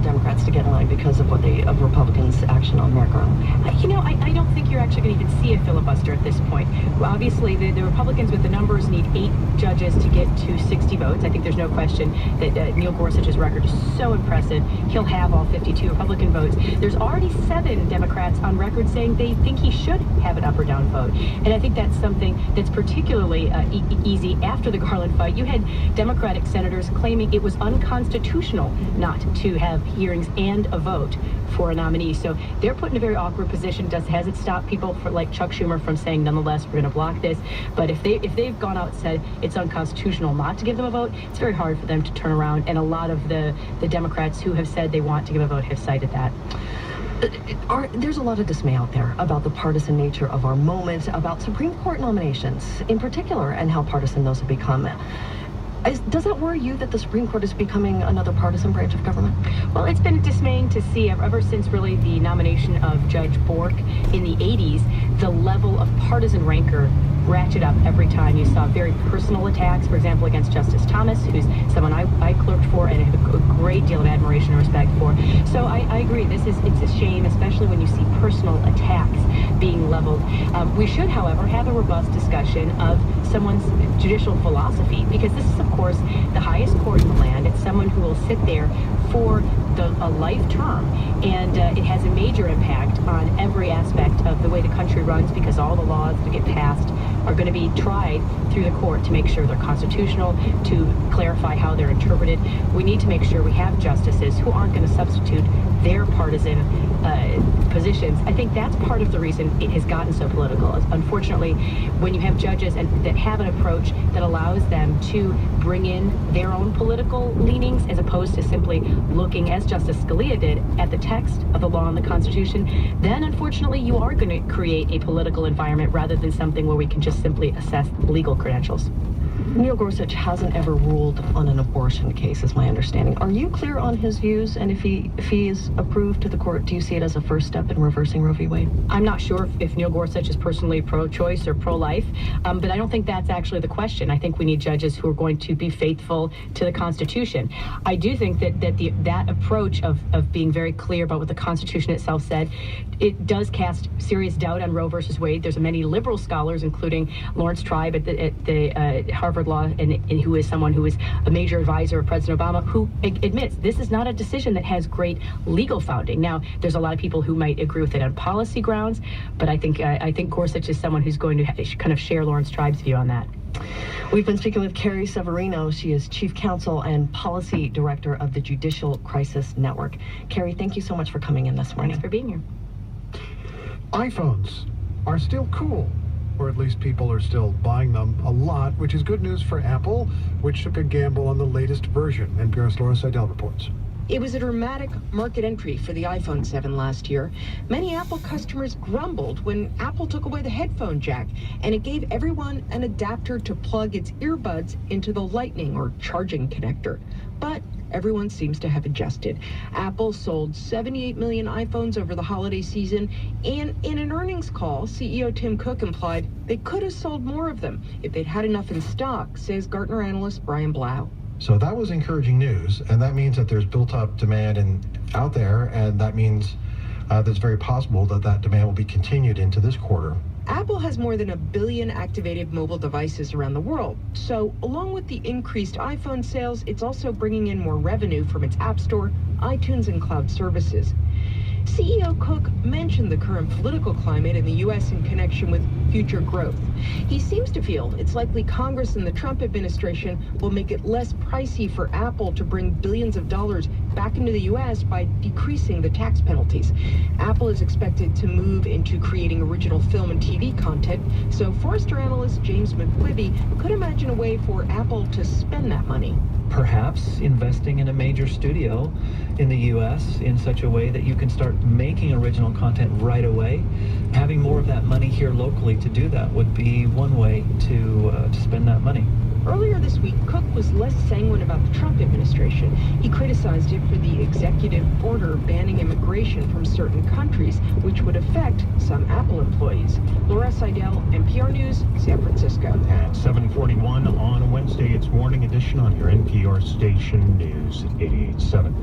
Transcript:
tell Democrats to get in line because of of Republicans' action on Merrick Garland? I don't think you're actually going to even see a filibuster at this point. Well, obviously, the Republicans with the numbers need 8 judges to get to 60 votes. I think there's no question that Neil Gorsuch's record is so impressive. He'll have all 52 Republican votes. There's already 7 Democrats on record saying they think he should have an up or down vote. And I think that's something that's particularly easy after the Garland fight. You had Democratic senators claiming it was unconstitutional not to have hearings and a vote for a nominee. So they're put in a very awkward position. Has it stopped people like Chuck Schumer from saying, nonetheless, we're going to block this? But if they've gone out and said it's unconstitutional not to give them a vote, it's very hard for them to turn around. And a lot of the Democrats who have said they want to give a vote have cited that. There's a lot of dismay out there about the partisan nature of our moment, about Supreme Court nominations in particular, and how partisan those have become. Does that worry you that the Supreme Court is becoming another partisan branch of government? Well, it's been dismaying to see ever since really the nomination of Judge Bork in the 80s, the level of partisan rancor ratchet up every time. You saw very personal attacks, for example, against Justice Thomas, who's someone I clerked for and have a great deal of admiration and respect for. So I agree, it's a shame, especially when you see personal attacks being leveled. We should, however, have a robust discussion of someone's judicial philosophy, because this is, of course, the highest court in the land. It's someone who will sit there for a life term, and it has a major impact on every aspect of the way the country runs, because all the laws that get passed are going to be tried through the court to make sure they're constitutional, to clarify how they're interpreted. We need to make sure we have justices who aren't going to substitute their partisan positions. I think that's part of the reason it has gotten so political. Unfortunately, when you have judges that have an approach that allows them to bring in their own political leanings, as opposed to simply looking, as Justice Scalia did, at the text of the law and the Constitution, then unfortunately you are going to create a political environment rather than something where we can just simply assess legal credentials. Neil Gorsuch hasn't ever ruled on an abortion case, is my understanding. Are you clear on his views? And if he is approved to the court, do you see it as a first step in reversing Roe v. Wade? I'm not sure if Neil Gorsuch is personally pro-choice or pro-life, but I don't think that's actually the question. I think we need judges who are going to be faithful to the Constitution. I do think that approach of being very clear about what the Constitution itself said, it does cast serious doubt on Roe versus Wade. There's many liberal scholars, including Lawrence Tribe at the Harvard Law, and who is someone who is a major advisor of President Obama, who admits this is not a decision that has great legal founding. Now, there's a lot of people who might agree with it on policy grounds, but I think Gorsuch is someone who's going to kind of share Lawrence Tribe's view on that. We've been speaking with Carrie Severino. She is Chief Counsel and Policy Director of the Judicial Crisis Network. Carrie, thank you so much for coming in this morning. Thanks for being here. iPhones are still cool, or at least people are still buying them a lot, which is good news for Apple, which took a gamble on the latest version. NPR's Laura Seidel reports. It was a dramatic market entry for the iPhone 7 last year. Many Apple customers grumbled when Apple took away the headphone jack, and it gave everyone an adapter to plug its earbuds into the Lightning or charging connector. But everyone seems to have adjusted. Apple sold 78 million iPhones over the holiday season, and in an earnings call, CEO Tim Cook implied they could have sold more of them if they'd had enough in stock, says Gartner analyst Brian Blau. So that was encouraging news, and that means that there's built-up demand out there, and that means that it's very possible that demand will be continued into this quarter. Apple has more than 1 billion activated mobile devices around the world. So along with the increased iPhone sales, it's also bringing in more revenue from its App Store, iTunes, and cloud services. CEO Cook mentioned the current political climate in the U.S. in connection with future growth. He seems to feel it's likely Congress and the Trump administration will make it less pricey for Apple to bring billions of dollars back into the U.S. by decreasing the tax penalties. Apple is expected to move into creating original film and TV content, so Forrester analyst James McQuibby could imagine a way for Apple to spend that money. Perhaps investing in a major studio in the U.S. in such a way that you can start making original content right away. Having more of that money here locally to do that would be one way to spend that money. Earlier this week, Cook was less sanguine about the Trump administration. He criticized it for the executive order banning immigration from certain countries, which would affect some Apple employees. Laura Seidel, NPR News, San Francisco. At 7:41 on Wednesday, it's Morning Edition on your NPR station, News 88.7.